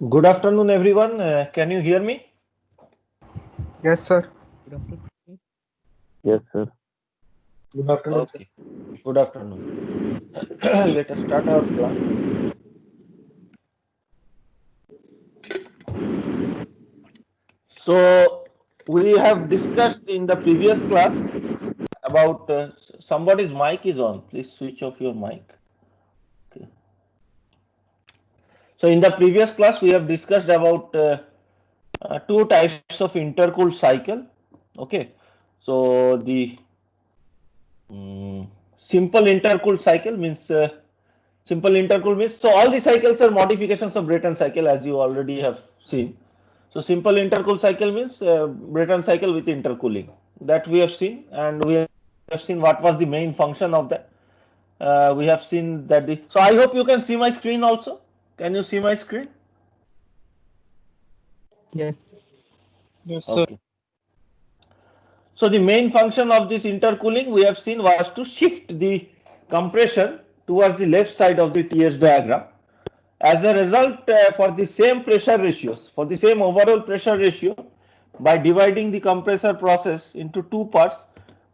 Good afternoon, everyone. Can you hear me? Yes, sir. Good afternoon, sir. Yes, sir. Good afternoon, sir. Okay. Good afternoon. Let us start our class. So, we have discussed in the previous class about somebody's mic is on. Please switch off your mic. Okay. So, in the previous class, we have discussed about two types of intercooled cycle. Okay. So, the simple intercooled cycle means simple intercooled means so all the cycles are modifications of Brayton cycle as you already have seen. So simple intercooled cycle means Brayton cycle with intercooling that we have seen, and we have seen what was the main function of that. We have seen that the so I hope you can see my screen also. Can you see my screen? Yes. Yes, sir. Okay. So the main function of this intercooling we have seen was to shift the compression towards the left side of the TS diagram. As a result, for the same pressure ratios, for the same overall pressure ratio, by dividing the compressor process into two parts,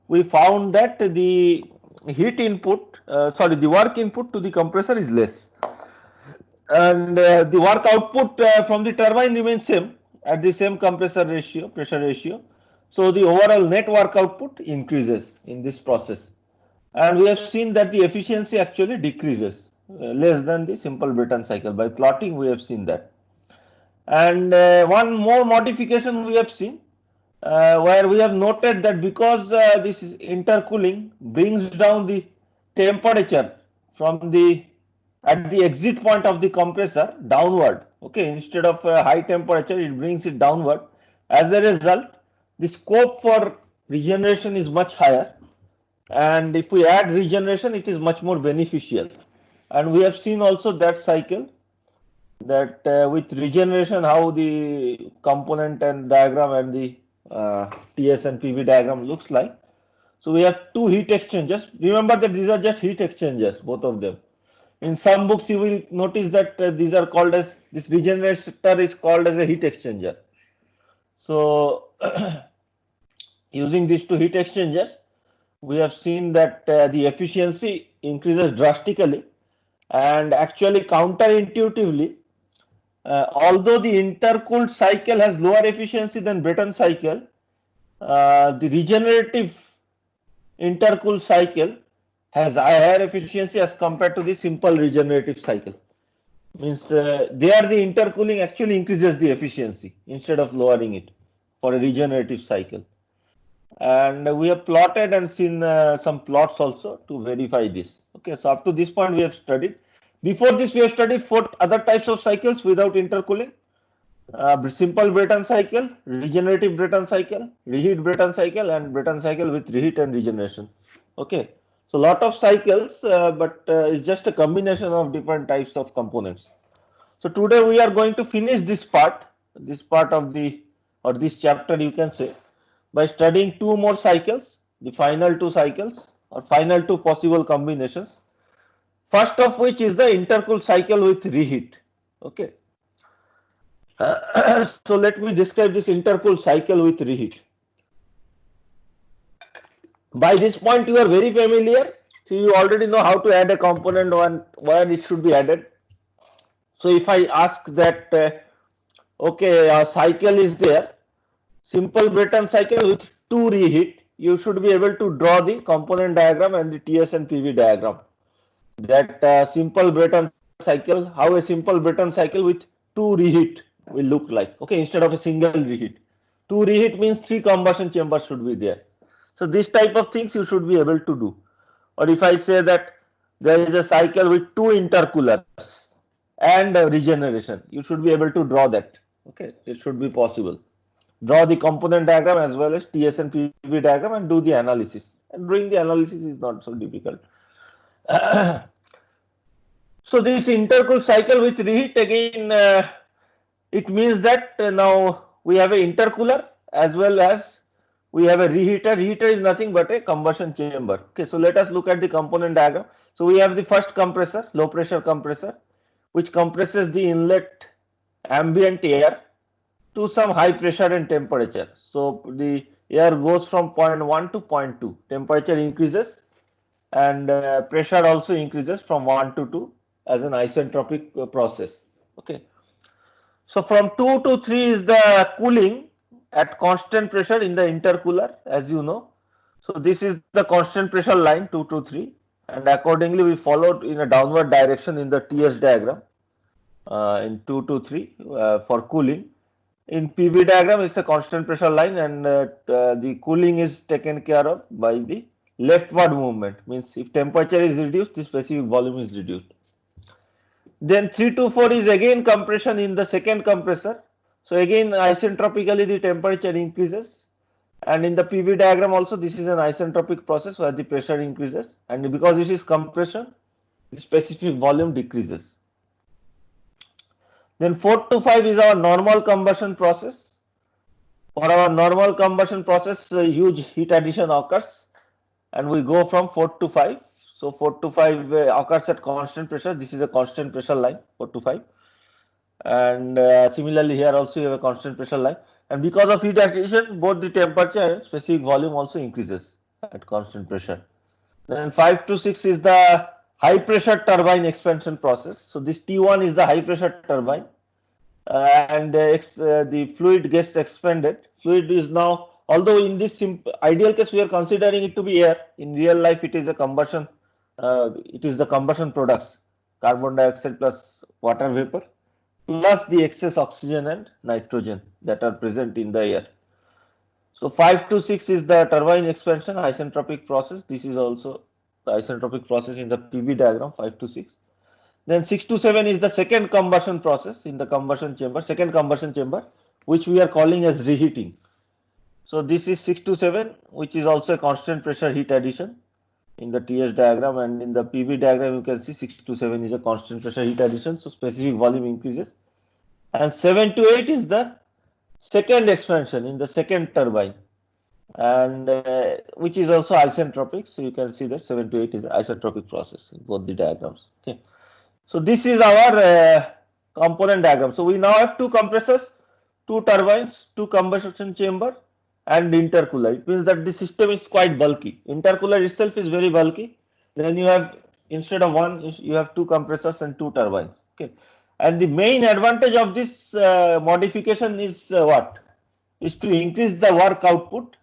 we found that the heat input, the work input to the compressor is less, and the work output from the turbine remains same at the same compressor ratio, pressure ratio. So the overall net work output increases in this process, and we have seen that the efficiency actually decreases less than the simple Brayton cycle. By plotting, we have seen that. And one more modification we have seen where we have noted that because this intercooling brings down the temperature from the at the exit point of the compressor downward. Okay, instead of high temperature, it brings it downward. As a result, the scope for regeneration is much higher, and if we add regeneration, it is much more beneficial. And we have seen also that cycle that with regeneration how the component and diagram and the TS and PV diagram looks like. So we have two heat exchangers. Remember that these are just heat exchangers, both of them. In some books you will notice that these are called as, this regenerator is called as a heat exchanger. So using these two heat exchangers, we have seen that the efficiency increases drastically, and actually counterintuitively, although the intercooled cycle has lower efficiency than Brayton cycle, the regenerative intercooled cycle has higher efficiency as compared to the simple regenerative cycle. Means there the intercooling actually increases the efficiency instead of lowering it for a regenerative cycle. And we have plotted and seen some plots also to verify this. Okay, so up to this point we have studied. Before this we have studied four other types of cycles without intercooling. Simple Brayton cycle, regenerative Brayton cycle, reheat Brayton cycle, and Brayton cycle with reheat and regeneration. Okay, so lot of cycles, but it's just a combination of different types of components. So today we are going to finish this part of the, or this chapter you can say, by studying two more cycles, the final two cycles or final two possible combinations. First of which is the intercooled cycle with reheat. Okay. So let me describe this intercooled cycle with reheat. By this point you are very familiar. So you already know how to add a component and where it should be added. So if I ask that, okay, a cycle is there, simple Brayton cycle with two reheat, you should be able to draw the component diagram and the TS and PV diagram. That simple Brayton cycle, how a simple Brayton cycle with two reheat will look like. Okay, instead of a single reheat. Two reheat means three combustion chambers should be there. So this type of things you should be able to do. Or if I say that there is a cycle with two intercoolers and regeneration, you should be able to draw that. Okay, it should be possible. Draw the component diagram as well as TS and PV diagram and do the analysis. And doing the analysis is not so difficult. So this intercooled cycle with reheat again, it means that now we have an intercooler as well as we have a reheater. Reheater is nothing but a combustion chamber. Okay, so let us look at the component diagram. So we have the first compressor, low pressure compressor, which compresses the inlet ambient air to some high pressure and temperature. So the air goes from point 1 to point 2. Temperature increases and pressure also increases from 1 to 2 as an isentropic process. Okay. So from 2 to 3 is the cooling at constant pressure in the intercooler, as you know. So this is the constant pressure line 2 to 3, and accordingly we followed in a downward direction in the TS diagram in 2 to 3 for cooling. In PV diagram it's a constant pressure line, and the cooling is taken care of by the leftward movement, means if temperature is reduced the specific volume is reduced. Then 3 to 4 is again compression in the second compressor. So again isentropically the temperature increases, and in the PV diagram also this is an isentropic process where the pressure increases, and because this is compression the specific volume decreases. Then 4 to 5 is our normal combustion process. For our normal combustion process a huge heat addition occurs and we go from 4 to 5. So 4 to 5 occurs at constant pressure. This is a constant pressure line 4 to 5, and similarly here also you have a constant pressure line, and because of heat addition both the temperature and specific volume also increases at constant pressure. Then 5 to 6 is the high pressure turbine expansion process. So this T1 is the high pressure turbine, and the fluid gets expanded. Fluid is now, although in this ideal case we are considering it to be air, in real life it is a combustion, it is the combustion products, carbon dioxide plus water vapor plus the excess oxygen and nitrogen that are present in the air. So 5 to 6 is the turbine expansion isentropic process. This is also the isentropic process in the PV diagram 5 to 6. Then 6 to 7 is the second combustion process in the combustion chamber, second combustion chamber, which we are calling as reheating. So this is 6 to 7, which is also a constant pressure heat addition in the TS diagram, and in the PV diagram you can see 6 to 7 is a constant pressure heat addition, so specific volume increases. And 7 to 8 is the second expansion in the second turbine, and which is also isentropic. So you can see that 7 to 8 is an isentropic process in both the diagrams. Okay. So this is our component diagram. So we now have two compressors, two turbines, two combustion chamber, and intercooler. It means that the system is quite bulky. Intercooler itself is very bulky. Then you have, instead of one, you have two compressors and two turbines. Okay. And the main advantage of this modification is what? Is to increase the work output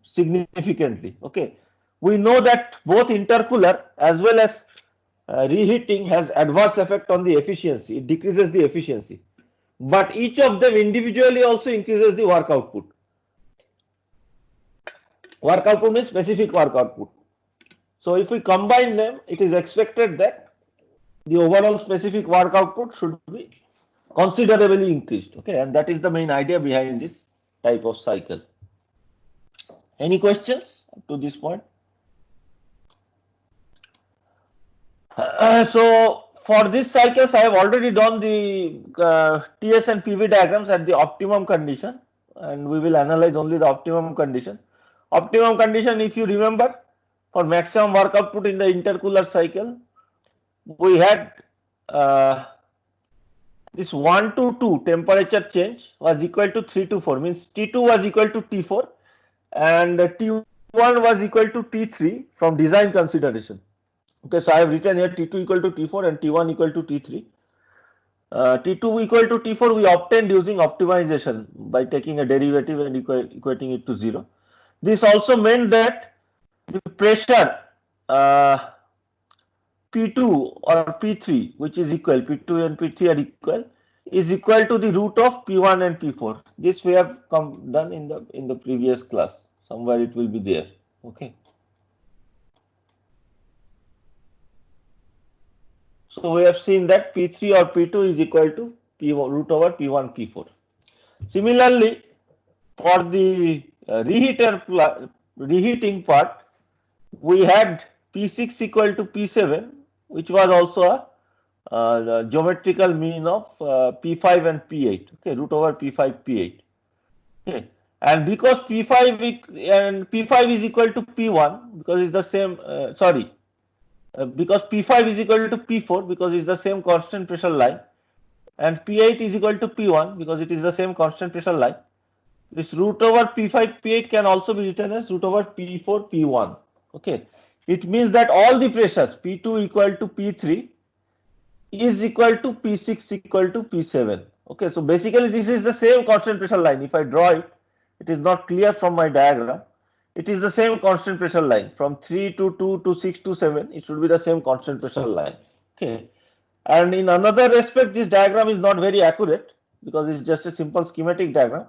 significantly. Okay. We know that both intercooler as well as reheating has adverse effect on the efficiency. It decreases the efficiency. But each of them individually also increases the work output. Work output means specific work output. So if we combine them, it is expected that the overall specific work output should be considerably increased. Okay, and that is the main idea behind this type of cycle. Any questions up to this point? So for this cycles, I have already done the TS and PV diagrams at the optimum condition, and we will analyze only the optimum condition. Optimum condition, if you remember, for maximum work output in the intercooler cycle, we had this 1 to 2 temperature change was equal to 3 to 4, means T2 was equal to T4 and T1 was equal to T3 from design consideration. Okay, so I have written here T2 equal to T4 and T1 equal to T3. T2 equal to T4 we obtained using optimization by taking a derivative and equating it to 0. This also meant that the pressure P2 or P3, which is equal, P2 and P3 are equal, is equal to the root of P1 and P4. This we have done in the previous class. Somewhere it will be there. Okay. So we have seen that P3 or P2 is equal to P1 root over P1 P4. Similarly, for the reheating part, we had P6 equal to P7, which was also a geometrical mean of P5 and P8. Okay, root over P5 P8. Okay, and because P5 is equal to P1 because it's the same. Because P5 is equal to P4 because it's the same constant pressure line. and P8 is equal to P1 because it is the same constant pressure line. This root over P5, P8 can also be written as root over P4, P1. Okay, it means that all the pressures P2 equal to P3 is equal to P6 equal to P7. Okay, so basically this is the same constant pressure line. If I draw it, it is not clear from my diagram. It is the same constant pressure line from 3 to 2 to 6 to 7. It should be the same constant pressure line. Okay, and in another respect, this diagram is not very accurate because it's just a simple schematic diagram.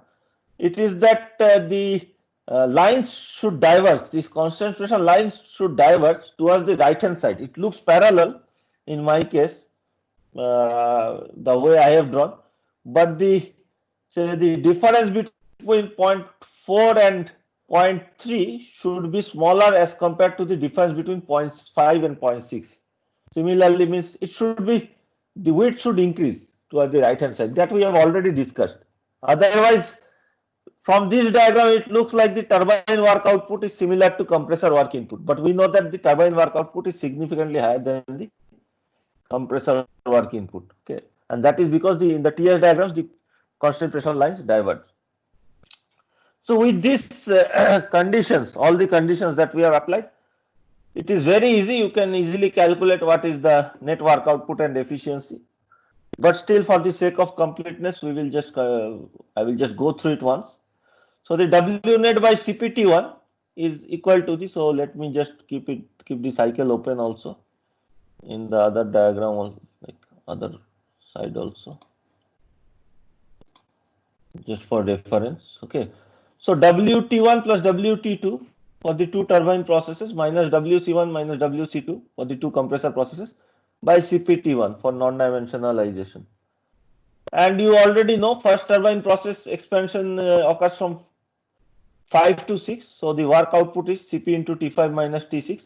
It is that the lines should diverge. These constant pressure lines should diverge towards the right hand side. It looks parallel in my case, the way I have drawn, but the difference between 0.4 and 0.3 should be smaller as compared to the difference between 0.5 and 0.6. Similarly, means it should be the width should increase toward the right hand side. That we have already discussed. Otherwise, from this diagram, it looks like the turbine work output is similar to compressor work input, but we know that the turbine work output is significantly higher than the compressor work input. Okay, and that is because in the TS diagrams the constant pressure lines diverge. So with these conditions, all the conditions that we have applied, it is very easy. You can easily calculate what is the net work output and efficiency. But still, for the sake of completeness, we will just I will just go through it once. So the W net by CPT1 is equal to this. So let me just keep the cycle open also in the other diagram, like other side also, just for reference. Okay, so WT1 plus WT2 for the two turbine processes minus WC1 minus WC2 for the two compressor processes by CPT1 for non-dimensionalization. And you already know first turbine process expansion occurs from 5 to 6. So the work output is Cp into T5 minus T6.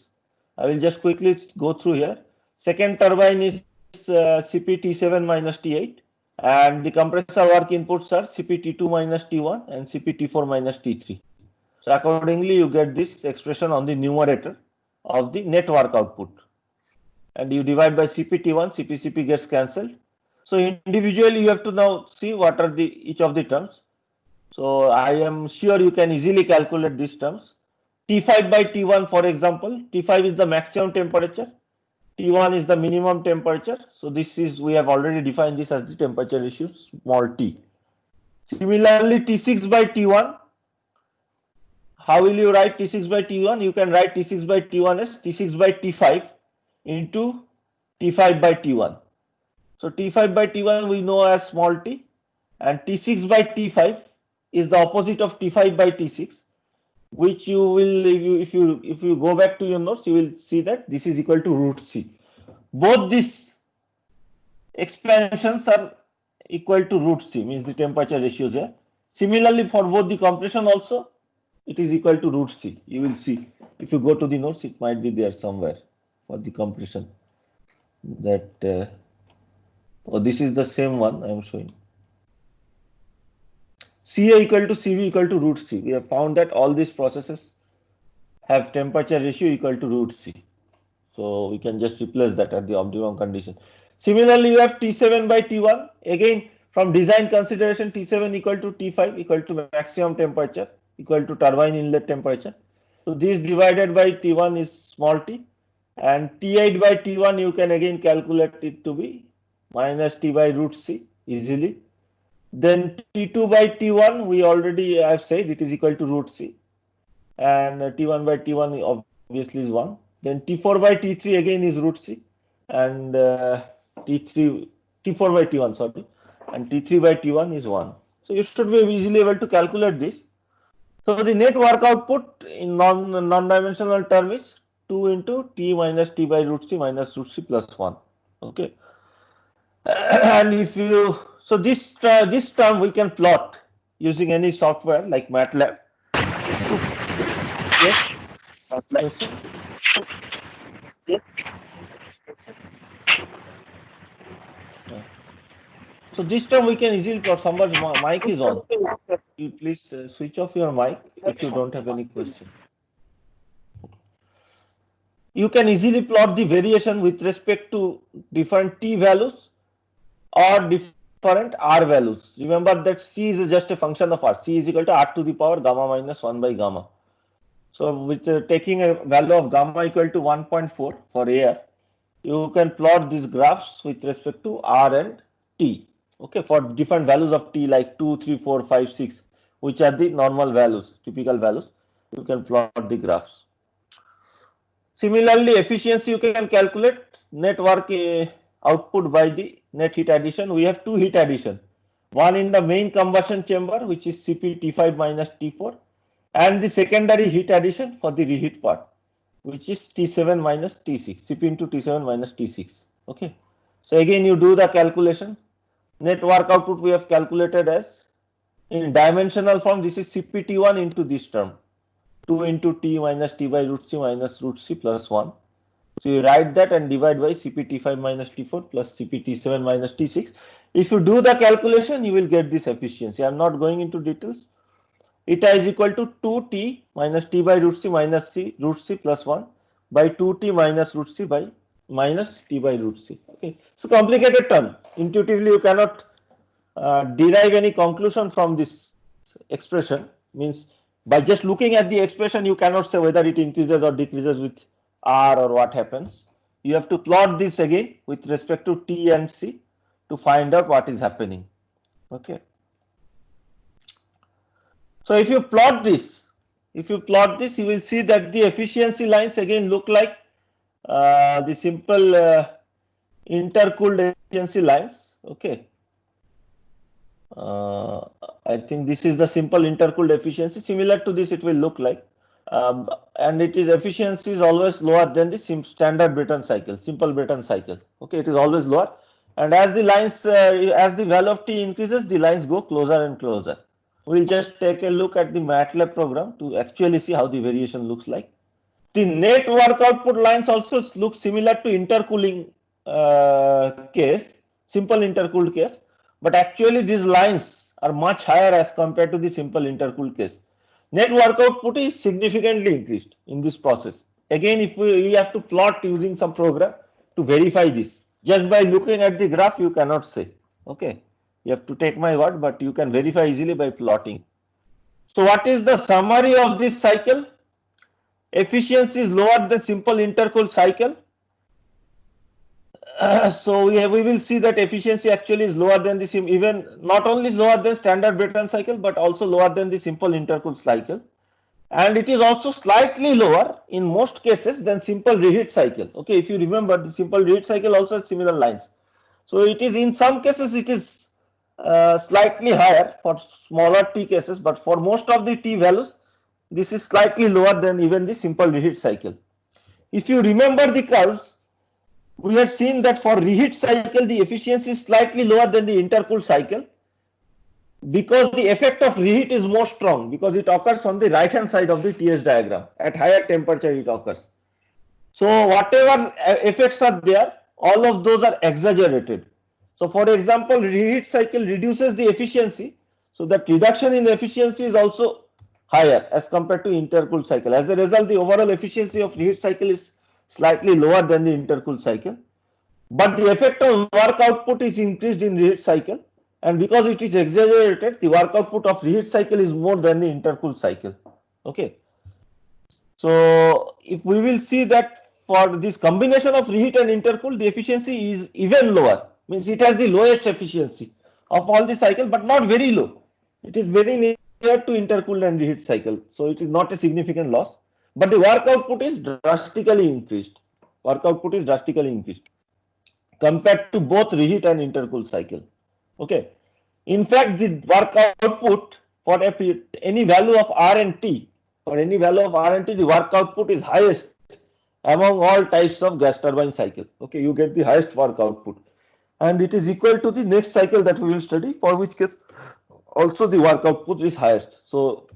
I will just quickly go through here. Second turbine is Cp T7 minus T8. And the compressor work inputs are Cp T2 minus T1 and Cp T4 minus T3. So accordingly, you get this expression on the numerator of the net work output. And you divide by CPT1, CP gets cancelled. So individually, you have to now see what are each of the terms. So I am sure you can easily calculate these terms. T5 by T1, for example, T5 is the maximum temperature, T1 is the minimum temperature. So this is, we have already defined this as the temperature ratio small t. Similarly, T6 by T1, how will you write T6 by T1? You can write T6 by T1 as T6 by T5 into T5 by T1. So T5 by T1 we know as small t, and T6 by T5 is the opposite of T5 by T6, which you will, if you go back to your notes, you will see that this is equal to root C. Both these expansions are equal to root C, means the temperature ratios here. Similarly, for both the compression also, it is equal to root C. You will see if you go to the notes, it might be there somewhere for the compression. That oh, this is the same one I am showing. Ca equal to Cv equal to root C. We have found that all these processes have temperature ratio equal to root C. So we can just replace that at the optimum condition. Similarly, you have T7 by T1. Again, from design consideration, T7 equal to T5 equal to maximum temperature equal to turbine inlet temperature. So this divided by T1 is small t, and T8 by T1 you can again calculate it to be minus T by root C easily. Then T2 by T1 we already have said it is equal to root C, and T1 by T1 obviously is 1. Then T4 by T3 again is root C, and T4 by T1, sorry, and T3 by T1 is 1. So you should be easily able to calculate this. So the net work output in non-dimensional term is 2 into T minus T by root C minus root C plus 1. Okay. And if you, so this term we can plot using any software like MATLAB. Yes. Question? So this term we can easily plot. Somebody's mic is on. You please switch off your mic if you don't have any question. You can easily plot the variation with respect to different t values or different different R values. Remember that C is just a function of R. C is equal to R to the power gamma minus 1 by gamma. So with taking a value of gamma equal to 1.4 for AR, you can plot these graphs with respect to R and T. Okay, for different values of T like 2, 3, 4, 5, 6, which are the normal values, typical values, you can plot the graphs. Similarly, efficiency you can calculate net work output by the net heat addition. We have two heat addition, one in the main combustion chamber, which is Cp T5 minus T4, and the secondary heat addition for the reheat part, which is T7 minus T6, Cp into T7 minus T6. Okay, so again you do the calculation. Net work output we have calculated as in dimensional form. This is Cp T1 into this term, 2 into T minus T by root C minus root C plus 1. So you write that and divide by Cp T5 minus T4 plus Cp T7 minus T6. If you do the calculation, you will get this efficiency. I am not going into details. Eta is equal to 2T minus T by root C minus C root C plus 1 by 2T minus root C by minus T by root C. Okay, it's a complicated term. Intuitively, you cannot derive any conclusion from this expression. Means by just looking at the expression, you cannot say whether it increases or decreases with R or what happens. You have to plot this again with respect to T and C to find out what is happening. Okay. So if you plot this, you will see that the efficiency lines again look like the simple intercooled efficiency lines. Okay. I think this is the simple intercooled efficiency. Similar to this, it will look like, and it is efficiency is always lower than the standard Brayton cycle, simple Brayton cycle. Okay, it is always lower, and as the lines, as the value of T increases, the lines go closer and closer. We'll just take a look at the MATLAB program to actually see how the variation looks like. The net work output lines also look similar to intercooling case, simple intercooled case, but actually these lines are much higher as compared to the simple intercooled case. Net work output is significantly increased in this process. Again, if we have to plot using some program to verify this, just by looking at the graph, you cannot say. Okay. You have to take my word, but you can verify easily by plotting. So what is the summary of this cycle? Efficiency is lower than simple intercooled cycle. So we will see that efficiency actually is lower than the even not only lower than standard Brayton cycle, but also lower than the simple intercooled cycle. And it is also slightly lower in most cases than simple reheat cycle. Okay, if you remember, the simple reheat cycle also has similar lines. So it is in some cases it is slightly higher for smaller T cases, but for most of the T values, this is slightly lower than even the simple reheat cycle. If you remember the curves, we had seen that for reheat cycle, the efficiency is slightly lower than the intercooled cycle because the effect of reheat is more strong because it occurs on the right hand side of the TS diagram. At higher temperature, it occurs. So whatever effects are there, all of those are exaggerated. So for example, reheat cycle reduces the efficiency. So that reduction in efficiency is also higher as compared to intercooled cycle. As a result, the overall efficiency of reheat cycle is slightly lower than the intercooled cycle. But the effect of work output is increased in reheat cycle. And because it is exaggerated, the work output of reheat cycle is more than the intercooled cycle. Okay. So if we will see that for this combination of reheat and intercooled, the efficiency is even lower. Means it has the lowest efficiency of all the cycle, but not very low. It is very near to intercooled and reheat cycle. So it is not a significant loss, but the work output is drastically increased. Work output is drastically increased compared to both reheat and intercooled cycle. Okay. In fact, the work output for any value of R and T, the work output is highest among all types of gas turbine cycle. Okay, you get the highest work output. And it is equal to the next cycle that we will study, for which case also the work output is highest. So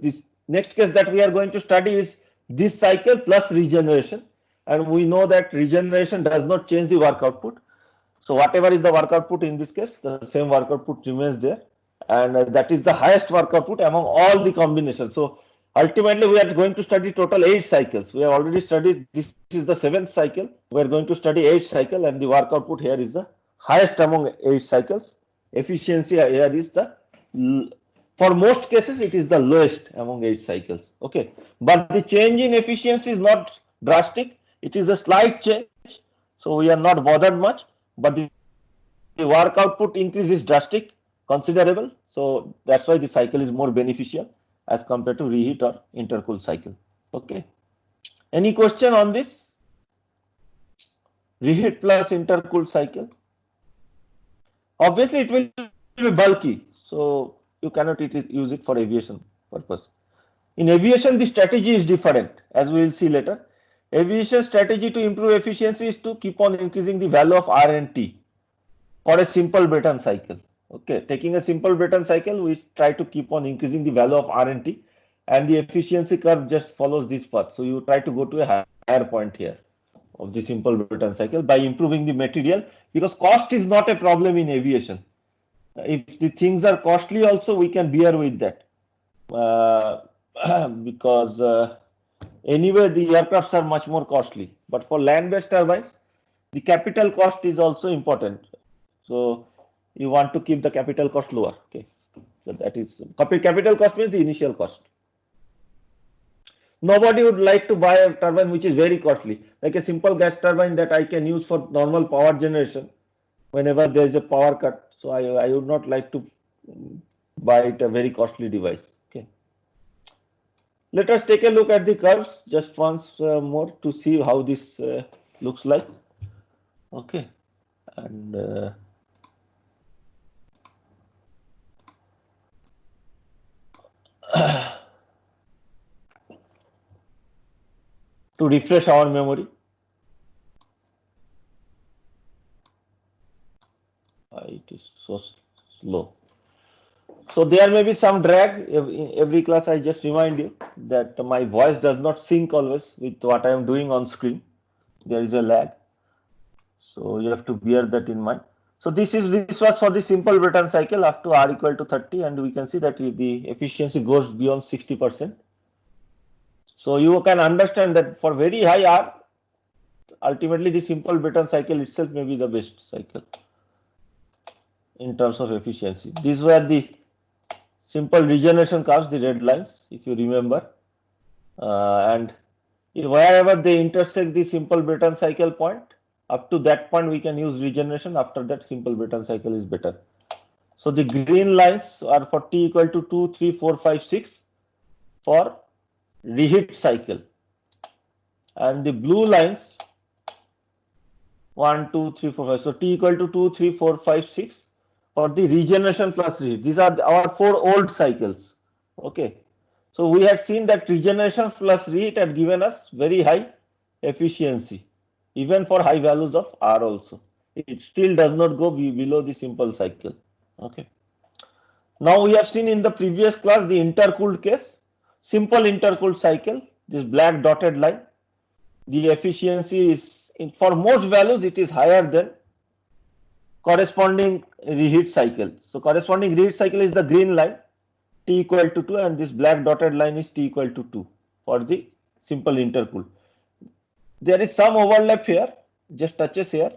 this next case that we are going to study is this cycle plus regeneration, and we know that regeneration does not change the work output. So whatever is the work output in this case, the same work output remains there, and that is the highest work output among all the combinations. So ultimately, we are going to study total 8 cycles. We have already studied, this is the 7th cycle. We are going to study 8 cycle, and the work output here is the highest among age cycles. Efficiency here is the, for most cases, it is the lowest among age cycles. Okay, but the change in efficiency is not drastic. It is a slight change, so we are not bothered much. But the work output increase is drastic, considerable. So that's why the cycle is more beneficial as compared to reheat or intercool cycle. Okay. Any question on this? Reheat plus intercooled cycle. Obviously, it will be bulky, so you cannot use it for aviation purpose. In aviation, the strategy is different, as we will see later. Aviation strategy to improve efficiency is to keep on increasing the value of R and T for a simple Brayton cycle. Okay, taking a simple Brayton cycle, we try to keep on increasing the value of R and T, and the efficiency curve just follows this path. So you try to go to a higher point here of the simple Brayton cycle by improving the material, because cost is not a problem in aviation. If the things are costly also, we can bear with that, because anyway the aircrafts are much more costly. But for land-based turbines, the capital cost is also important. So you want to keep the capital cost lower. Okay, so that is, capital cost means the initial cost. Nobody would like to buy a turbine which is very costly, like a simple gas turbine that I can use for normal power generation whenever there is a power cut. So I would not like to buy it a very costly device. Okay. Let us take a look at the curves just once more to see how this looks like. Okay. And to refresh our memory, it is so slow. So there may be some drag. In every class I just remind you that my voice does not sync always with what I am doing on screen. There is a lag, so you have to bear that in mind. So this was for the simple Brayton cycle up to R equal to 30, and we can see that the efficiency goes beyond 60%. So you can understand that for very high R, ultimately the simple Brayton cycle itself may be the best cycle in terms of efficiency. These were the simple regeneration curves, the red lines, if you remember, and wherever they intersect the simple Brayton cycle point, up to that point we can use regeneration. After that, simple Brayton cycle is better. So the green lines are for T equal to 2, 3, 4, 5, 6 for reheat cycle, and the blue lines 1, 2, 3, 4, 5. So T equal to 2, 3, 4, 5, 6 for the regeneration plus reheat. These are our 4 old cycles. Okay. So we had seen that regeneration plus reheat had given us very high efficiency, even for high values of R also. It still does not go below the simple cycle. Okay. Now we have seen in the previous class the intercooled case, simple intercooled cycle, this black dotted line. The efficiency is, for most values, it is higher than corresponding reheat cycle. So corresponding reheat cycle is the green line, T equal to 2, and this black dotted line is T equal to 2 for the simple intercooled. There is some overlap here, just touches here,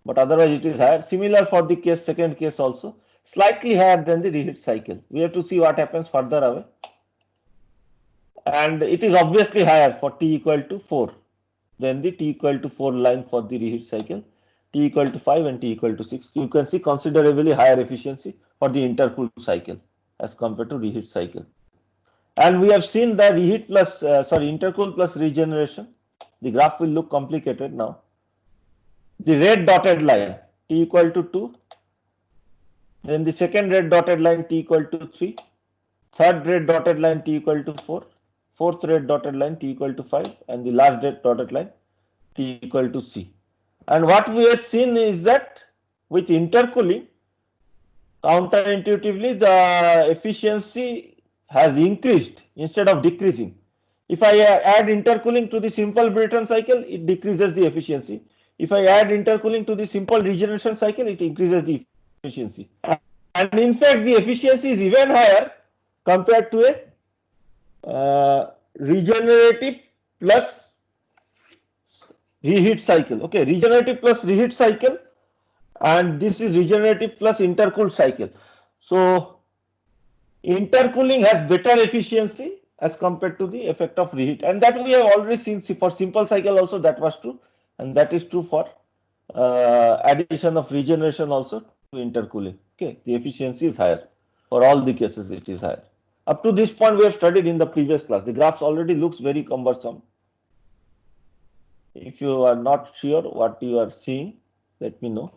but otherwise it is higher. Similar for the case, second case also, slightly higher than the reheat cycle. We have to see what happens further away. And it is obviously higher for T equal to 4 than the T equal to 4 line for the reheat cycle, T equal to 5 and T equal to 6. You can see considerably higher efficiency for the intercooled cycle as compared to reheat cycle. And we have seen the reheat plus, intercool plus regeneration. The graph will look complicated now. The red dotted line, T equal to 2. Then the second red dotted line, T equal to 3. Third red dotted line, T equal to 4. Fourth red dotted line, T equal to 5. And the last red dotted line, T equal to C. And what we have seen is that with intercooling, counterintuitively, the efficiency has increased instead of decreasing. If I add intercooling to the simple Brayton cycle, it decreases the efficiency. If I add intercooling to the simple regeneration cycle, it increases the efficiency. And in fact, the efficiency is even higher compared to a regenerative plus reheat cycle. Okay, regenerative plus reheat cycle, and this is regenerative plus intercooled cycle. So intercooling has better efficiency as compared to the effect of reheat, and that we have already seen for simple cycle also that was true, and that is true for addition of regeneration also to intercooling. Okay, the efficiency is higher for all the cases. It is higher. Up to this point we have studied in the previous class. The graphs already looks very cumbersome. If you are not sure what you are seeing, let me know.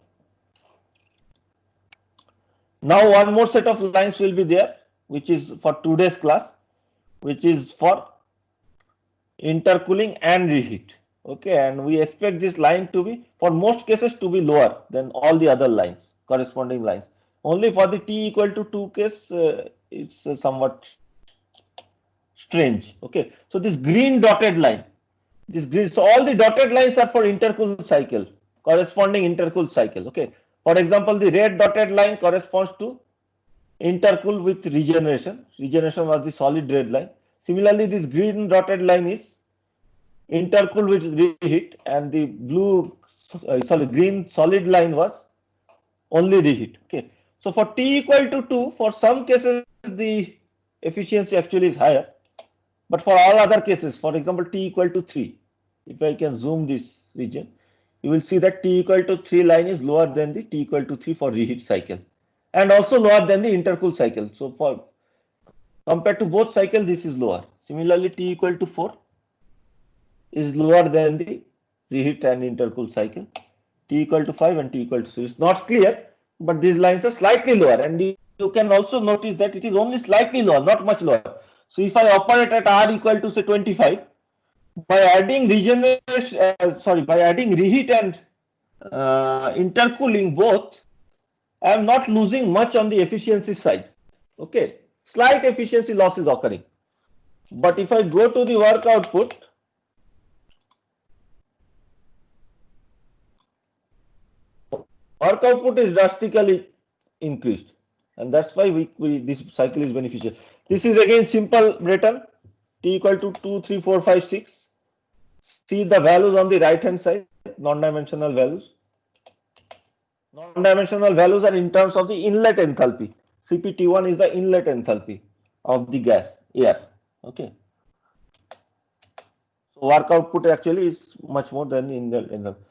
Now one more set of lines will be there, which is for today's class, which is for intercooling and reheat. Okay, and we expect this line to be, for most cases, to be lower than all the other lines, corresponding lines. Only for the t equal to 2 case, it's somewhat strange. Okay, so this green dotted line, this green, so all the dotted lines are for intercooled cycle, corresponding intercooled cycle. Okay, for example, the red dotted line corresponds to intercool with regeneration. Regeneration was the solid red line. Similarly, this green dotted line is intercool with reheat, and the green solid line was only reheat. Okay, so for t equal to 2, for some cases the efficiency actually is higher, but for all other cases, for example t equal to 3, if I can zoom this region, you will see that t equal to 3 line is lower than the t equal to 3 for reheat cycle, and also lower than the intercool cycle. So for compared to both cycles, this is lower. Similarly, t equal to 4 is lower than the reheat and intercool cycle. T equal to 5 and t equal to 3 is not clear, but these lines are slightly lower, and you can also notice that it is only slightly lower, not much lower. So if I operate at R equal to say 25, by adding regeneration, by adding reheat and intercooling both, I am not losing much on the efficiency side. Okay, slight efficiency loss is occurring. But if I go to the work output, is drastically increased, and that's why this cycle is beneficial. This is again simple Breton, t equal to 2, 3, 4, 5, 6. See the values on the right hand side, non-dimensional values. Non-dimensional values are in terms of the inlet enthalpy. CPT1 is the inlet enthalpy of the gas, air. Okay. So work output actually is much more than inlet enthalpy.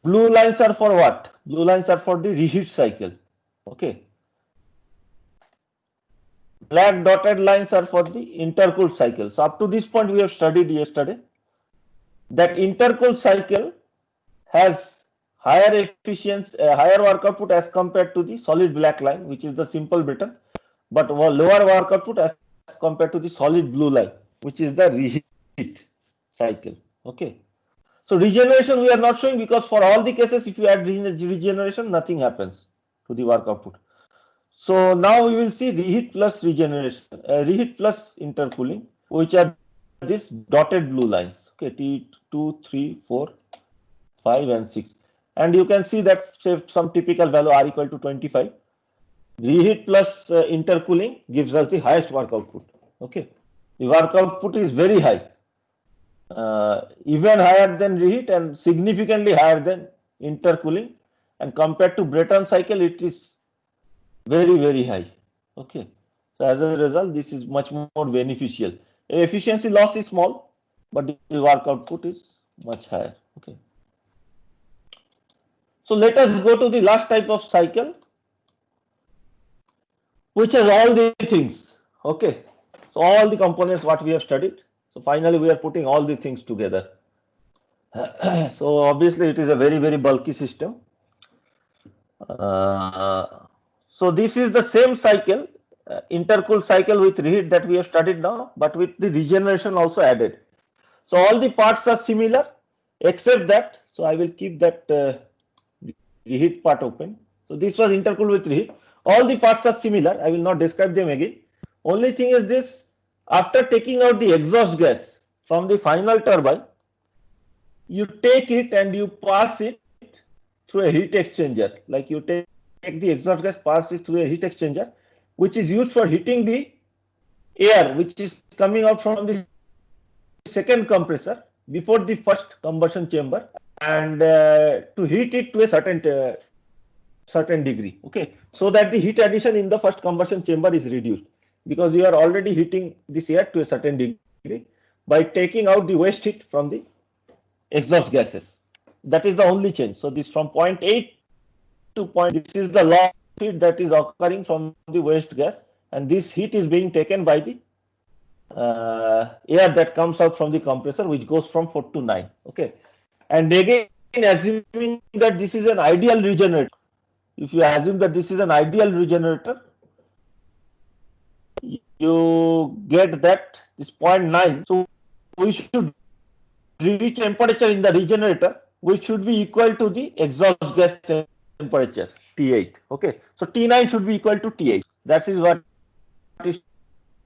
Blue lines are for what? Blue lines are for the reheat cycle. Okay. Black dotted lines are for the intercooled cycle. So up to this point we have studied yesterday that intercooled cycle has higher efficiency, higher work output as compared to the solid black line, which is the simple Breton, but lower work output as compared to the solid blue line, which is the reheat cycle. Okay. So regeneration we are not showing because for all the cases, if you add regeneration, nothing happens to the work output. So now we will see reheat plus regeneration, reheat plus intercooling, which are these dotted blue lines. Okay, T2, 3, 4, 5, and 6. And you can see that say some typical value R equal to 25. Reheat plus intercooling gives us the highest work output. Okay, the work output is very high, even higher than reheat and significantly higher than intercooling. And compared to Breton cycle, it is very, very high. Okay, so as a result, this is much more beneficial. Efficiency loss is small, but the work output is much higher. Okay. So let us go to the last type of cycle, which has all the things. Okay, so all the components what we have studied. So finally we are putting all the things together. So obviously it is a very, very bulky system. So this is the same cycle, intercooled cycle with reheat that we have studied now, but with the regeneration also added. So all the parts are similar except that, so I will keep that reheat part open. So this was intercooled with reheat. All the parts are similar. I will not describe them again. Only thing is this, after taking out the exhaust gas from the final turbine, you take it and you pass it through a heat exchanger. Like you take the exhaust gas, pass it through a heat exchanger, which is used for heating the air which is coming out from the second compressor before the first combustion chamber, and to heat it to a certain certain degree, okay, so that the heat addition in the first combustion chamber is reduced, because you are already heating this air to a certain degree by taking out the waste heat from the exhaust gases. That is the only change. So this from point 8 to point, this is the loss heat that is occurring from the waste gas, and this heat is being taken by the air that comes out from the compressor, which goes from 4 to 9, okay. And again, assuming that this is an ideal regenerator, if you assume that this is an ideal regenerator, you get that this 0.9. So we should reach temperature in the regenerator which should be equal to the exhaust gas temperature T8. Okay, so T9 should be equal to T8. That is what is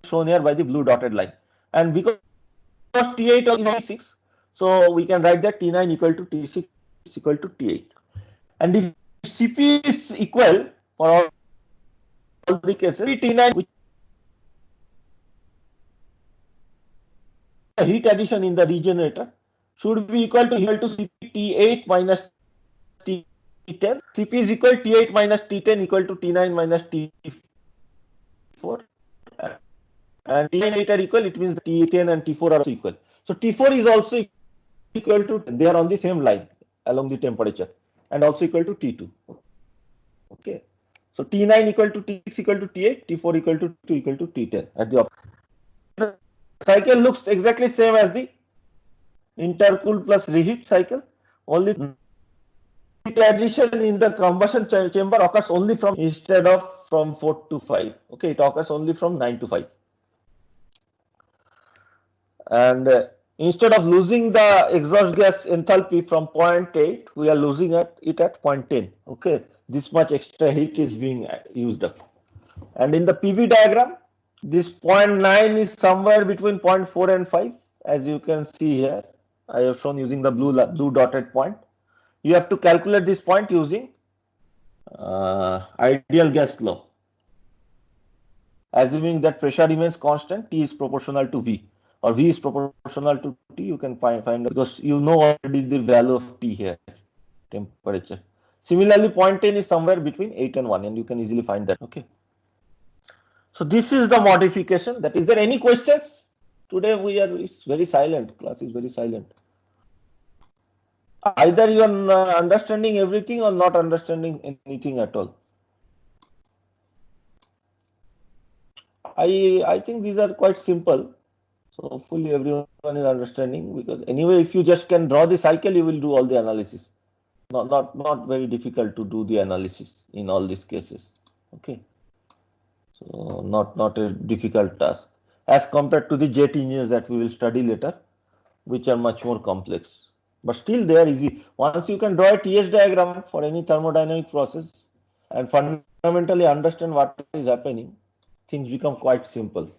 shown here by the blue dotted line. And because T8 is T6, so we can write that T9 equal to T6 equal to T8. And if Cp is equal for all the cases, T9, which heat addition in the regenerator, should be equal to Cp T8 minus T10. Cp is equal to T8 minus T10 equal to T9 minus T4. And T9 are equal, it means T10 and T4 are also equal. So T4 is also equal to, they are on the same line along the temperature, and also equal to T2. Okay. So T9 equal to T6 equal to T8, T4 equal to 2 equal to T10 at the the cycle looks exactly same as the intercool plus reheat cycle. Only heat addition in the combustion chamber occurs only from, instead of from 4 to 5. Okay, it occurs only from 9 to 5. And instead of losing the exhaust gas enthalpy from 0.8, we are losing it at 0.10. Okay, this much extra heat is being used up. And in the PV diagram, this 0.9 is somewhere between 0.4 and 5, as you can see here. I have shown using the blue dotted point. You have to calculate this point using ideal gas law. Assuming that pressure remains constant, T is proportional to V, or V is proportional to T, you can find because you know already the value of T here, temperature. Similarly, 0.10 is somewhere between 8 and 1, and you can easily find that. Okay. So this is the modification. That is there any questions? Today it's very silent. Class is very silent. Either you are understanding everything or not understanding anything at all. I think these are quite simple. So hopefully everyone is understanding, because anyway, if you just can draw the cycle, you will do all the analysis. Not very difficult to do the analysis in all these cases. Okay. So not a difficult task as compared to the jet engines that we will study later, which are much more complex. But still they are easy. Once you can draw a TS diagram for any thermodynamic process and fundamentally understand what is happening, things become quite simple.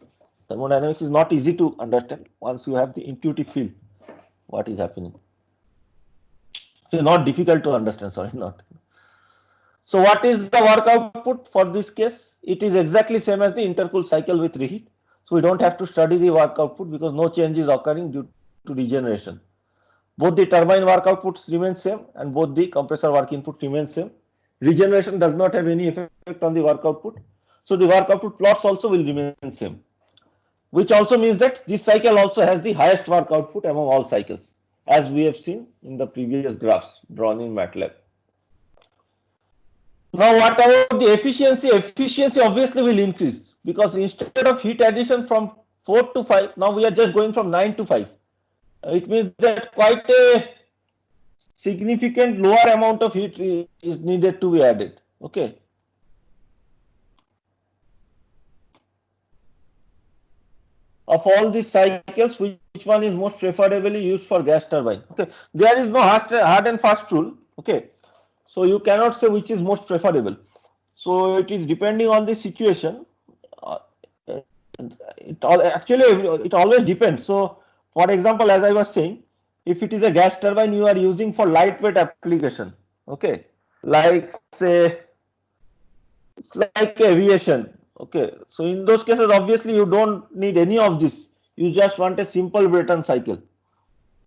Thermodynamics is not easy to understand once you have the intuitive feel what is happening. So not difficult to understand, sorry, not. So what is the work output for this case? It is exactly same as the intercooled cycle with reheat. So we don't have to study the work output because no change is occurring due to regeneration. Both the turbine work outputs remain same and both the compressor work input remain same. Regeneration does not have any effect on the work output. So the work output plots also will remain same, which also means that this cycle also has the highest work output among all cycles, as we have seen in the previous graphs drawn in MATLAB. Now what about the efficiency? Efficiency obviously will increase, because instead of heat addition from 4 to 5, now we are just going from 9 to 5. It means that quite a significant lower amount of heat is needed to be added. Okay. Of all these cycles, which one is most preferably used for gas turbine? Okay, there is no hard and fast rule. Okay, so you cannot say which is most preferable. So it is depending on the situation. It always depends. So, for example, as I was saying, if it is a gas turbine you are using for lightweight application, okay, like say, it's like aviation. Okay, so in those cases, obviously you don't need any of this. You just want a simple Brayton cycle.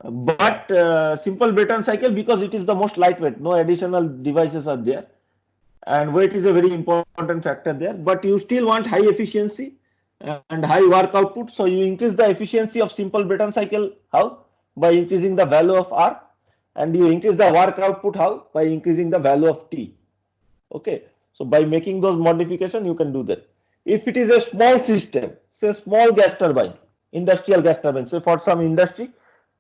But simple Brayton cycle, because it is the most lightweight, no additional devices are there, and weight is a very important factor there, but you still want high efficiency and high work output. So you increase the efficiency of simple Brayton cycle. How? By increasing the value of R, and you increase the work output. How? By increasing the value of T. Okay. So by making those modifications, you can do that. If it is a small system, say small gas turbine, industrial gas turbine, say for some industry,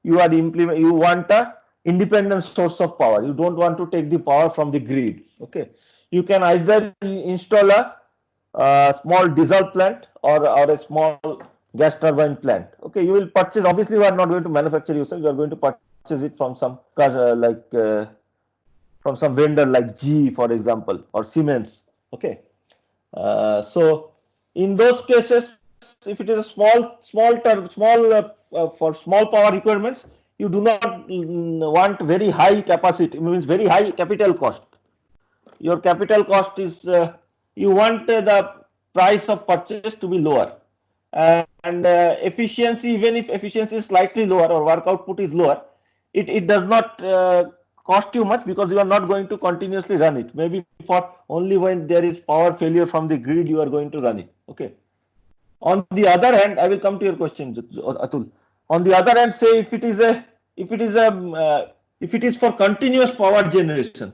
you want a independent source of power. You don't want to take the power from the grid. Okay. You can either install a small diesel plant or a small gas turbine plant. Okay, you will purchase. Obviously, you are not going to manufacture yourself. You are going to purchase it from some from some vendor like GE, for example, or Siemens. Okay, so in those cases, if it is a for small power requirements, you do not want very high capacity. It means very high capital cost. Your capital cost is you want the price of purchase to be lower, and efficiency, even if efficiency is slightly lower or work output is lower, it does not cost you much, because you are not going to continuously run it. Maybe for only when there is power failure from the grid you are going to run it. Okay. On the other hand, I will come to your question, Atul. On the other hand, say if it is for continuous power generation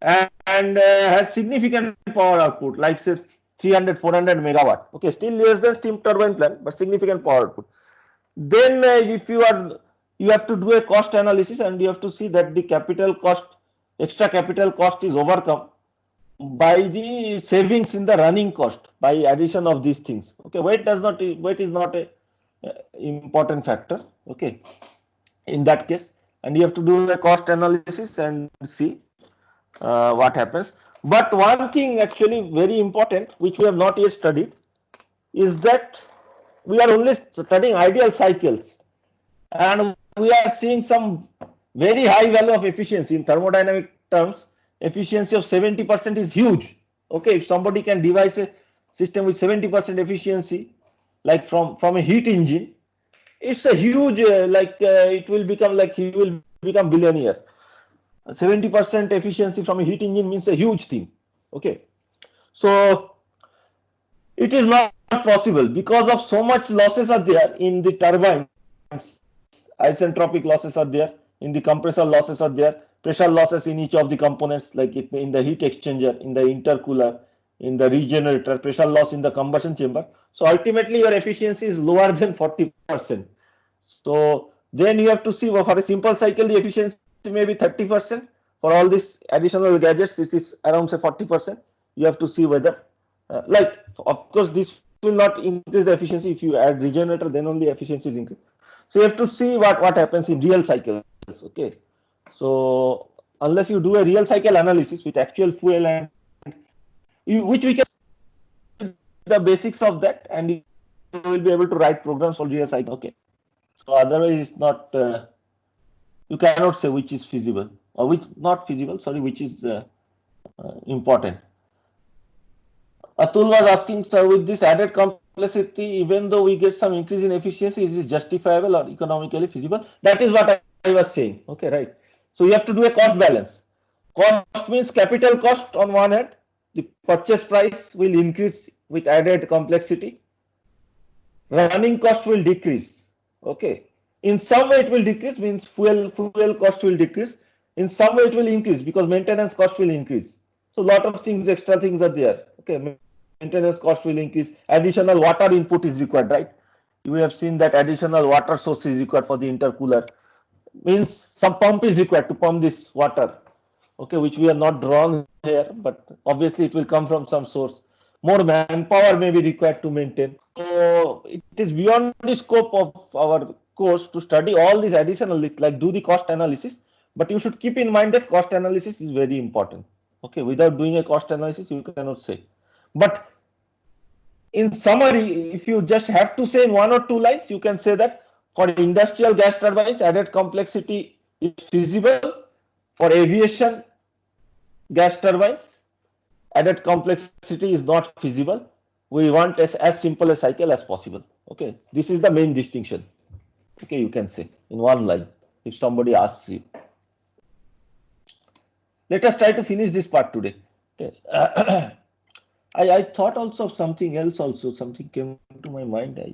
and has significant power output, like say 300 400 megawatt, okay, still less than steam turbine plant, but significant power output, then if you have to do a cost analysis, and you have to see that the extra capital cost is overcome by the savings in the running cost by addition of these things. Okay, weight is not a important factor. Okay, in that case, and you have to do a cost analysis and see what happens. But one thing actually very important, which we have not yet studied, is that we are only studying ideal cycles, and we are seeing some very high value of efficiency in thermodynamic terms. Efficiency of 70% is huge. Okay, if somebody can devise a system with 70% efficiency, like from a heat engine, it's a huge it will become like he will become billionaire. 70% efficiency from a heat engine means a huge thing. Okay, so it is not possible because of so much losses are there in the turbines. Isentropic losses are there, in the compressor losses are there, pressure losses in each of the components, like in the heat exchanger, in the intercooler, in the regenerator, pressure loss in the combustion chamber. So ultimately your efficiency is lower than 40%. So then you have to see, for a simple cycle the efficiency may be 30%. For all these additional gadgets it is around say 40%. You have to see whether of course this will not increase the efficiency. If you add regenerator, then only efficiency is increased. So you have to see what happens in real cycles. Okay, so unless you do a real cycle analysis with actual fuel and which we can the basics of that, and you will be able to write programs for real cycle. Okay, so otherwise it's not you cannot say which is feasible or which not feasible. Sorry, which is important. Atul was asking, sir, with this added complexity, even though we get some increase in efficiency, is this justifiable or economically feasible? That is what I was saying. Okay, right. So you have to do a cost balance. Cost means capital cost on one hand. The purchase price will increase with added complexity. Running cost will decrease. Okay. In some way it will decrease, means fuel cost will decrease. In some way it will increase because maintenance cost will increase. So a lot of things, extra things are there. Okay, maintenance cost will increase. Additional water input is required, right? You have seen that additional water source is required for the intercooler. Means some pump is required to pump this water. Okay, which we are not drawn here, but obviously it will come from some source. More manpower may be required to maintain. So it is beyond the scope of our course to study all these additional, like do the cost analysis. But you should keep in mind that cost analysis is very important. Okay, without doing a cost analysis, you cannot say. But in summary, if you just have to say in 1 or 2 lines, you can say that for industrial gas turbines, added complexity is feasible. For aviation gas turbines, added complexity is not feasible. We want as simple a cycle as possible. Okay, this is the main distinction. Okay, you can say in 1 line if somebody asks you. Let us try to finish this part today. Okay. I thought also of something else also. Something came to my mind. I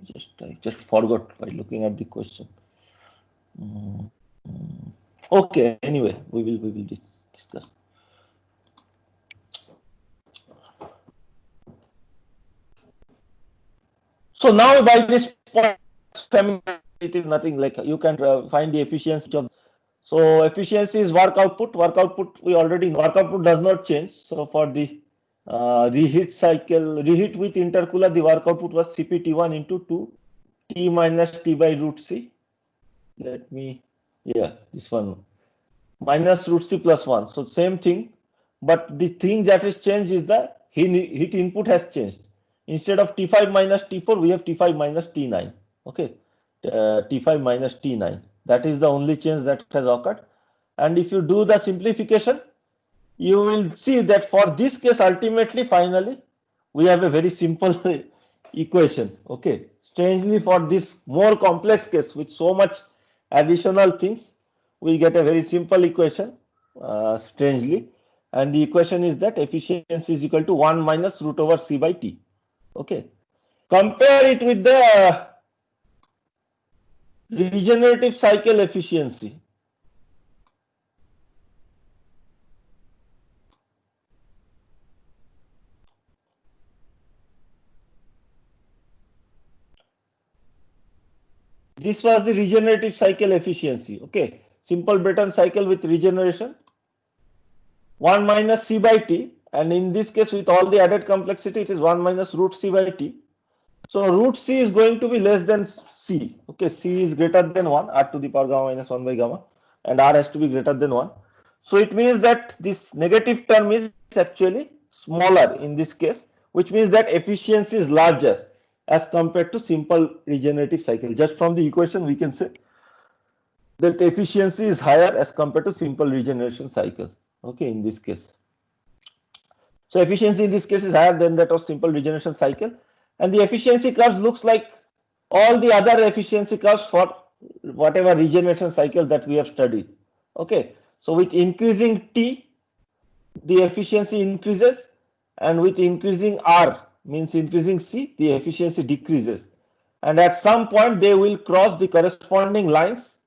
just forgot by looking at the question. Mm, Okay. Anyway, we will discuss. So now by this point, it is nothing like you can find the efficiency of. So efficiency is work output. Work output we already know. Work output does not change. So for the reheat cycle, reheat with intercooler, the work output was CPT1 into 2 T minus T by root C. Let me, yeah, this one minus root C plus 1. So same thing, but the thing that is changed is the heat input has changed. Instead of T5 minus T4, we have T5 minus T9. Okay, T5 minus T9. That is the only change that has occurred. And if you do the simplification, you will see that for this case, ultimately, finally, we have a very simple equation. Okay, strangely, for this more complex case with so much additional things, we get a very simple equation, strangely. And the equation is that efficiency is equal to 1 minus root over C by T. Okay, compare it with the regenerative cycle efficiency. This was the regenerative cycle efficiency. Okay, simple Brayton cycle with regeneration 1 minus C by T, and in this case with all the added complexity it is 1 minus root C by T. So root C is going to be less than C. Okay, C is greater than 1, R to the power gamma minus 1 by gamma, and R has to be greater than 1. So it means that this negative term is actually smaller in this case, which means that efficiency is larger as compared to simple regenerative cycle. Just from the equation we can say that efficiency is higher as compared to simple regeneration cycle. Okay, in this case. So efficiency in this case is higher than that of simple regeneration cycle, and the efficiency curves looks like all the other efficiency curves for whatever regeneration cycle that we have studied. Okay, so with increasing T, the efficiency increases, and with increasing R, means increasing C, the efficiency decreases. And at some point they will cross the corresponding lines.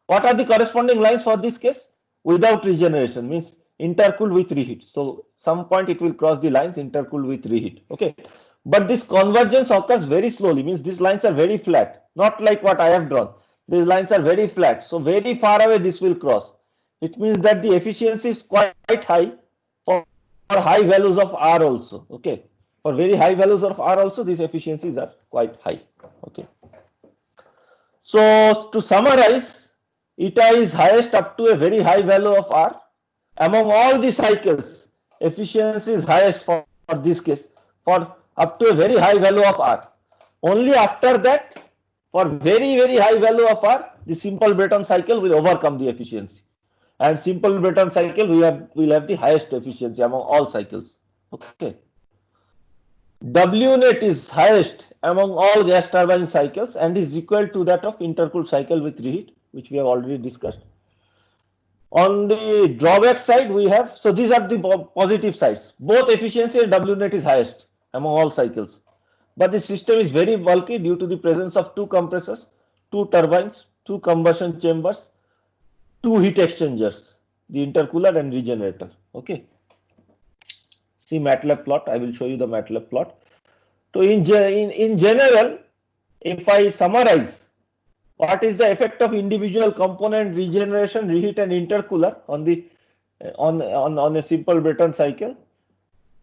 What are the corresponding lines for this case? Without regeneration, means intercool with reheat. So some point it will cross the lines intercool with reheat. Okay, but this convergence occurs very slowly, means these lines are very flat, not like what I have drawn. These lines are very flat, so very far away this will cross. It means that the efficiency is quite high for high values of R also. Okay, for very high values of R also these efficiencies are quite high. Okay, so to summarize, eta is highest up to a very high value of R. Among all the cycles, efficiency is highest for this case, for up to a very high value of R. Only after that, for very high value of R, the simple Brayton cycle will overcome the efficiency. And simple Brayton cycle will have the highest efficiency among all cycles. Okay. W net is highest among all gas turbine cycles and is equal to that of intercooled cycle with reheat, which we have already discussed. On the drawback side, we have, so these are the positive sides. Both efficiency and W net is highest among all cycles. But the system is very bulky due to the presence of two compressors, two turbines, two combustion chambers, two heat exchangers, the intercooler and regenerator. Okay. See MATLAB plot. I will show you the MATLAB plot. So in general, if I summarize, what is the effect of individual component regeneration, reheat, and intercooler on the on a simple Brayton cycle?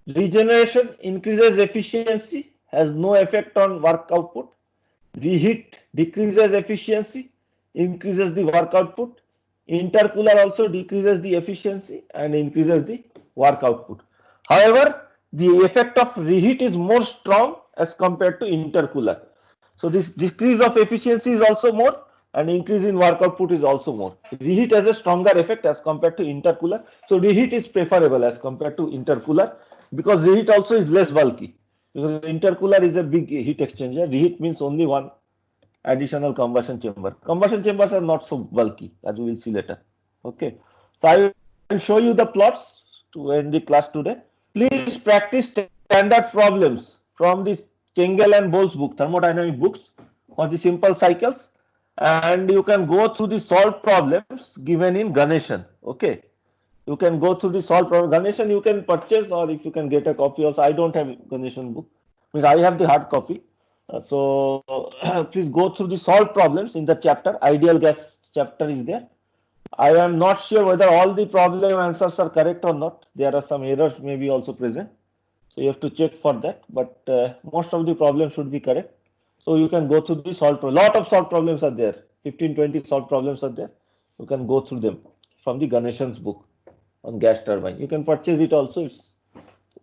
Regeneration increases efficiency, has no effect on work output. Reheat decreases efficiency, increases the work output. Intercooler also decreases the efficiency and increases the work output. However, the effect of reheat is more strong as compared to intercooler. So this decrease of efficiency is also more and increase in work output is also more. Reheat has a stronger effect as compared to intercooler. So reheat is preferable as compared to intercooler because reheat also is less bulky. Because intercooler is a big heat exchanger. Reheat means only one additional combustion chamber. Combustion chambers are not so bulky as we will see later. Okay. So I will show you the plots to end the class today. please practice standard problems from this Chengel and Bowles book, thermodynamic books for the simple cycles, and you can go through the solved problems given in Ganeshan. Okay, you can go through the solved problem. Ganeshan you can purchase, or if you can get a copy also. I don't have Ganeshan book, means I have the hard copy. So please go through the solved problems in the chapter. Ideal gas chapter is there. I am not sure whether all the problem answers are correct or not. There are some errors maybe also present. So you have to check for that. But most of the problems should be correct. So you can go through the solved problem. Lot of solved problems are there. 15, 20 solved problems are there. You can go through them from the Ganeshan's book on gas turbine. You can purchase it also. It's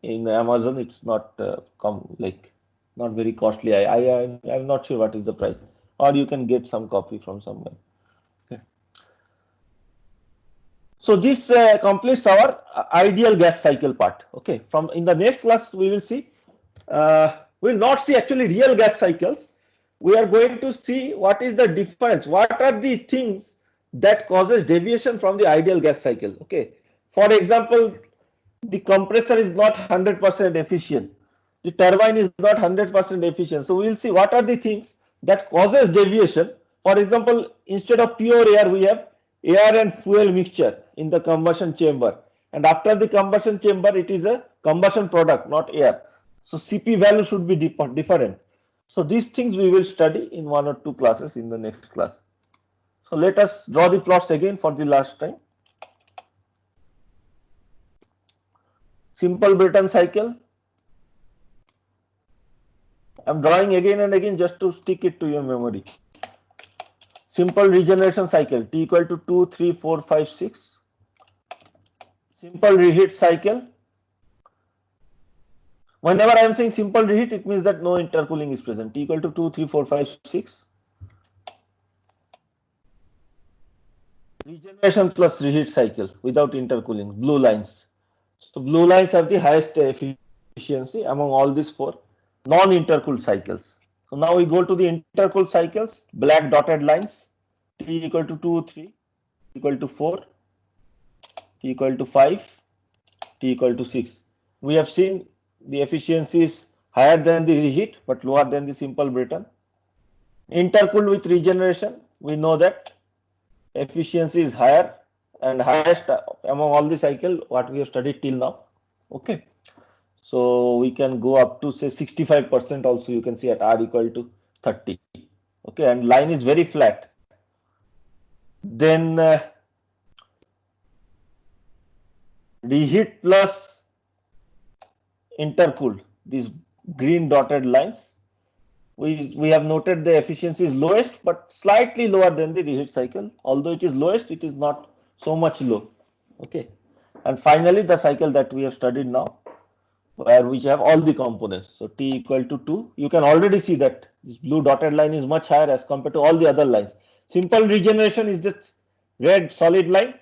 in Amazon. It's not not very costly. I'm not sure what is the price. Or you can get some copy from somewhere. So this completes our ideal gas cycle part. Okay, from in the next class we will see, we will not see actually real gas cycles. We are going to see what is the difference, what are the things that causes deviation from the ideal gas cycle. Okay, for example, the compressor is not 100% efficient, the turbine is not 100% efficient. So we will see what are the things that causes deviation. For example, instead of pure air, we have air and fuel mixture in the combustion chamber, and after the combustion chamber it is a combustion product, not air. So CP value should be different. So these things we will study in 1 or 2 classes in the next class. So let us draw the plots again for the last time. Simple Brayton cycle. I am drawing again and again just to stick it to your memory. Simple regeneration cycle, T equal to 2, 3, 4, 5, 6. Simple reheat cycle. Whenever I am saying simple reheat, it means that no intercooling is present. T equal to 2, 3, 4, 5, 6. Regeneration plus reheat cycle without intercooling, blue lines. So blue lines have the highest efficiency among all these 4 non-intercooled cycles. So now we go to the intercooled cycles, black dotted lines, T equal to 2, 3, equal to 4, T equal to 5, T equal to 6. We have seen the efficiency is higher than the reheat but lower than the simple Brayton. Intercooled with regeneration, we know that efficiency is higher and highest among all the cycle what we have studied till now. Okay. So we can go up to say 65% also, you can see at R equal to 30. Okay, and line is very flat. Then reheat plus intercooled, these green dotted lines, we have noted the efficiency is lowest but slightly lower than the reheat cycle. Although it is lowest, it is not so much low. Okay, and finally the cycle that we have studied now, where we have all the components. So T equal to 2. You can already see that this blue dotted line is much higher as compared to all the other lines. Simple regeneration is this red solid line.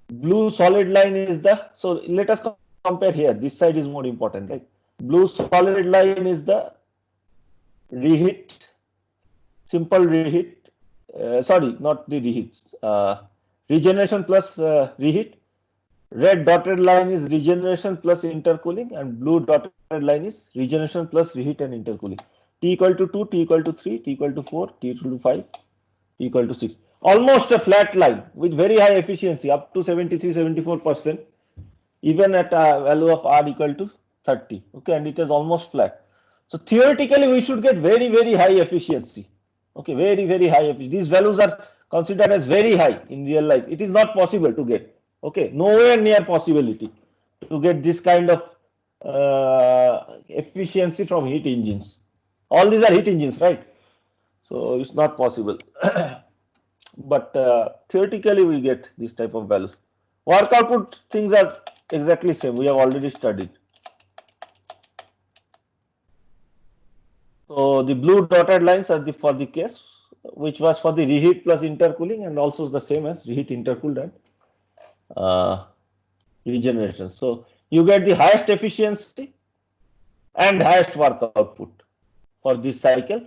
Blue solid line is the, so let us compare here. This side is more important, right? Blue solid line is the reheat, simple reheat, sorry, not the reheat, regeneration plus reheat. Red dotted line is regeneration plus intercooling, and blue dotted line is regeneration plus reheat and intercooling. T equal to 2, T equal to 3, T equal to 4, T equal to 5, T equal to 6. Almost a flat line with very high efficiency, up to 73-74%, even at a value of R equal to 30. Okay, and it is almost flat. So theoretically, we should get very, very high efficiency. Okay, very, very high efficiency. These values are considered as very high in real life. It is not possible to get. Okay, nowhere near possibility to get this kind of efficiency from heat engines. All these are heat engines, right? So it's not possible. But theoretically we get this type of values. Work output things are exactly same. We have already studied. So the blue dotted lines are for the case which was for the reheat plus intercooling, and also the same as reheat, intercooled, and regeneration. So you get the highest efficiency and highest work output for this cycle,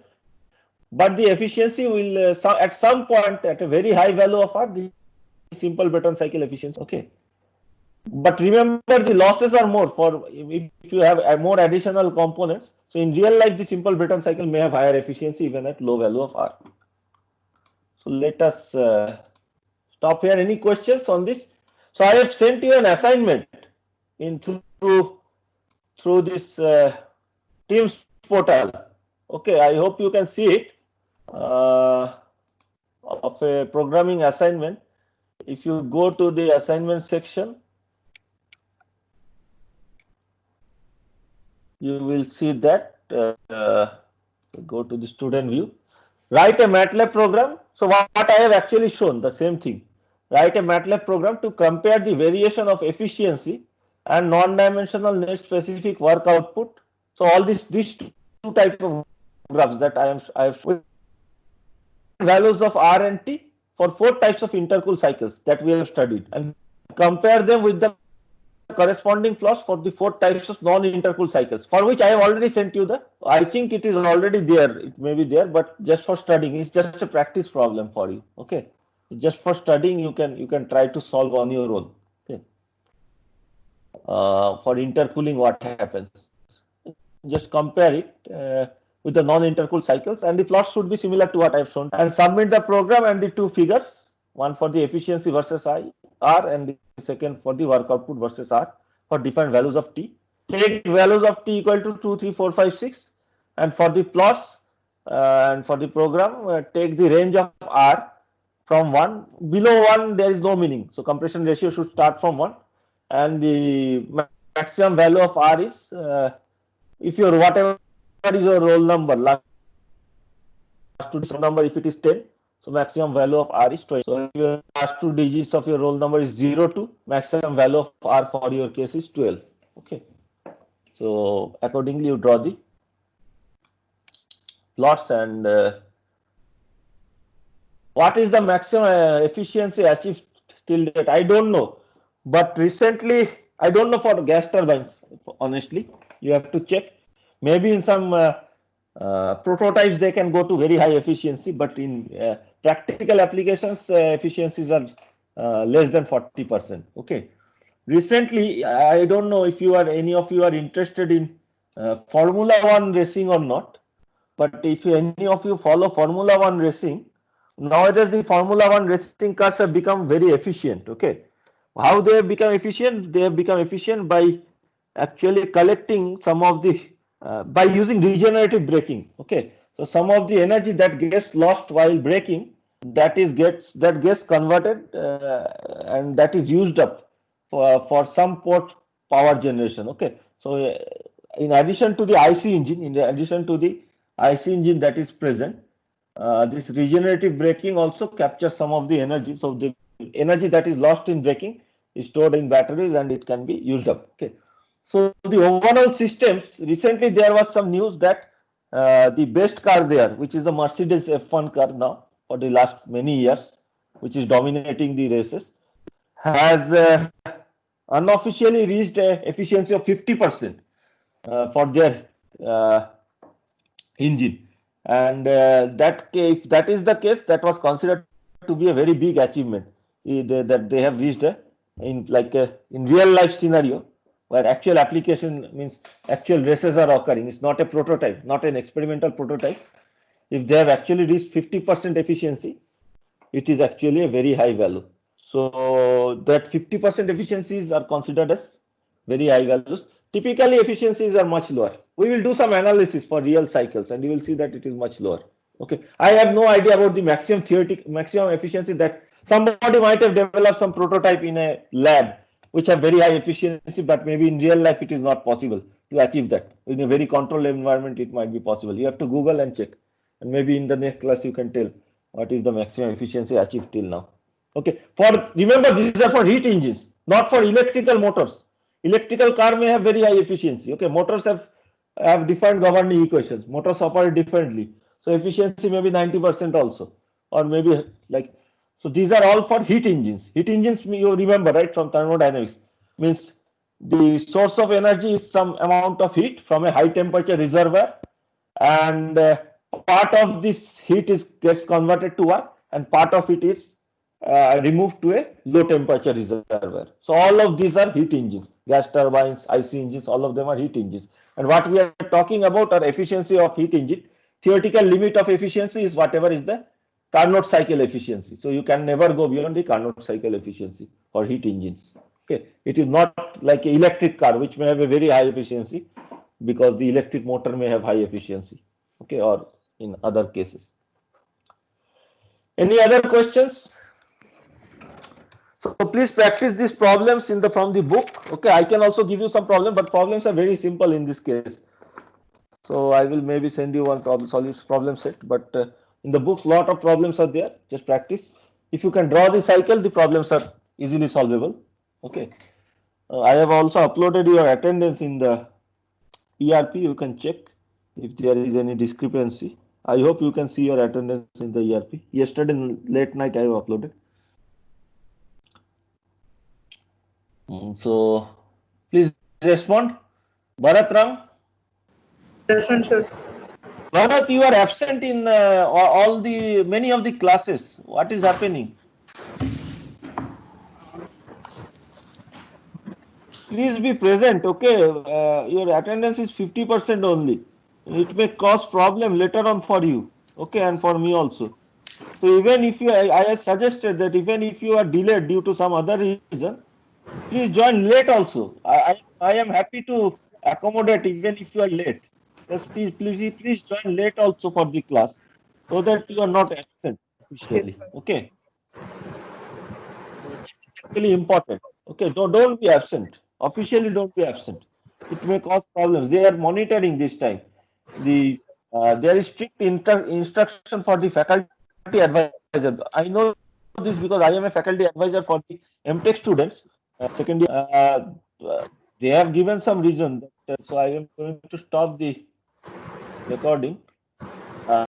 but the efficiency will at some point at a very high value of R, the simple Brayton cycle efficiency. Okay, But remember, the losses are more for if you have more additional components. So in real life, the simple Brayton cycle may have higher efficiency even at low value of R. So let us stop here. Any questions on this? So I have sent you an assignment in through this Teams portal. Okay, I hope you can see it, of a programming assignment. If you go to the assignment section, you will see that. Go to the student view. Write a MATLAB program. So what I have actually shown, the same thing. Write a MATLAB program to compare the variation of efficiency and non-dimensional net specific work output. So all these two types of graphs that I have shown, values of R and T for 4 types of intercooled cycles that we have studied, and compare them with the corresponding plots for the 4 types of non-intercooled cycles, for which I have already sent you the, I think it is already there, it may be there, but just for studying, it's just a practice problem for you. Okay, just for studying, you can try to solve on your own. Okay, for intercooling, what happens? Just compare it with the non-intercooled cycles, and the plots should be similar to what I have shown, and submit the program and the 2 figures, one for the efficiency versus R, and the second for the work output versus R for different values of T. Take values of T equal to 2, 3, 4, 5, 6, and for the plots and for the program, take the range of R from 1. Below 1, there is no meaning. So compression ratio should start from 1, and the maximum value of R is, if your whatever is your roll number, last two digits number, if it is 10, so maximum value of R is 20. So if your last 2 digits of your roll number is 02, maximum value of R for your case is 12. Okay, so accordingly you draw the plots, and what is the maximum efficiency achieved till date? I don't know, but recently I don't know for gas turbines. Honestly, you have to check. Maybe in some prototypes they can go to very high efficiency, but in practical applications, efficiencies are less than 40%. Okay. Recently, I don't know if any of you are interested in Formula One racing or not, but if any of you follow Formula One racing, nowadays the Formula One racing cars have become very efficient. Okay, how they have become efficient? They have become efficient by actually collecting some of the by using regenerative braking. Okay, so some of the energy that gets lost while braking, that gets converted and that is used up for some port power generation. Okay, so in addition to the IC engine, that is present, this regenerative braking also captures some of the energy. So the energy that is lost in braking is stored in batteries and it can be used up. Okay, so the overall systems, recently there was some news that the best car there, which is the Mercedes F1 car now for the last many years, which is dominating the races, has unofficially reached a efficiency of 50% for their engine, and that if that is the case, that was considered to be a very big achievement that they have reached in real life scenario where actual application means actual races are occurring. It's not a prototype, not an experimental prototype. If they have actually reached 50% efficiency, it is actually a very high value. So that 50% efficiencies are considered as very high values. Typically efficiencies are much lower. We will do some analysis for real cycles and you will see that it is much lower. Okay, I have no idea about the maximum efficiency that somebody might have developed some prototype in a lab which have very high efficiency, but maybe in real life it is not possible to achieve that. In a very controlled environment it might be possible. You have to Google and check, and maybe in the next class you can tell what is the maximum efficiency achieved till now. Okay, remember these are for heat engines, not for electrical motors. Electrical car may have very high efficiency. Okay, motors have different governing equations. Motors operate differently, so efficiency may be 90% also, or maybe like. So these are all for heat engines. Heat engines, you remember, right, from thermodynamics, means the source of energy is some amount of heat from a high temperature reservoir, and part of this heat gets converted to work, and part of it is removed to a low temperature reservoir. So all of these are heat engines, gas turbines, IC engines, all of them are heat engines. And what we are talking about are efficiency of heat engine. Theoretical limit of efficiency is whatever is the Carnot cycle efficiency. So you can never go beyond the Carnot cycle efficiency for heat engines. Okay, it is not like an electric car which may have a very high efficiency because the electric motor may have high efficiency. Okay, or in other cases. Any other questions? So please practice these problems in the from the book. Okay, I can also give you some problems, but problems are very simple in this case. So I will maybe send you one problem set, but in the books, lot of problems are there. Just practice. If you can draw the cycle, the problems are easily solvable. Okay. I have also uploaded your attendance in the ERP. You can check if there is any discrepancy. I hope you can see your attendance in the ERP. Yesterday late night I have uploaded. So please respond. Bharat Ram. Present, sir. Bharat, you are absent in all the many of the classes. What is happening? Please be present. Okay, your attendance is 50% only. It may cause problem later on for you. Okay, and for me also. So even if you, I have suggested that even if you are delayed due to some other reason, please join late also. I am happy to accommodate even if you are late. Just please join late also for the class so that you are not absent Yes, officially. sir. Okay. It's really important. Okay, don't be absent. Officially, don't be absent. It may cause problems. They are monitoring this time. There is strict instruction for the faculty advisor. I know this because I am a faculty advisor for the MTech students. Second year, they have given some reason. So I am going to stop the recording.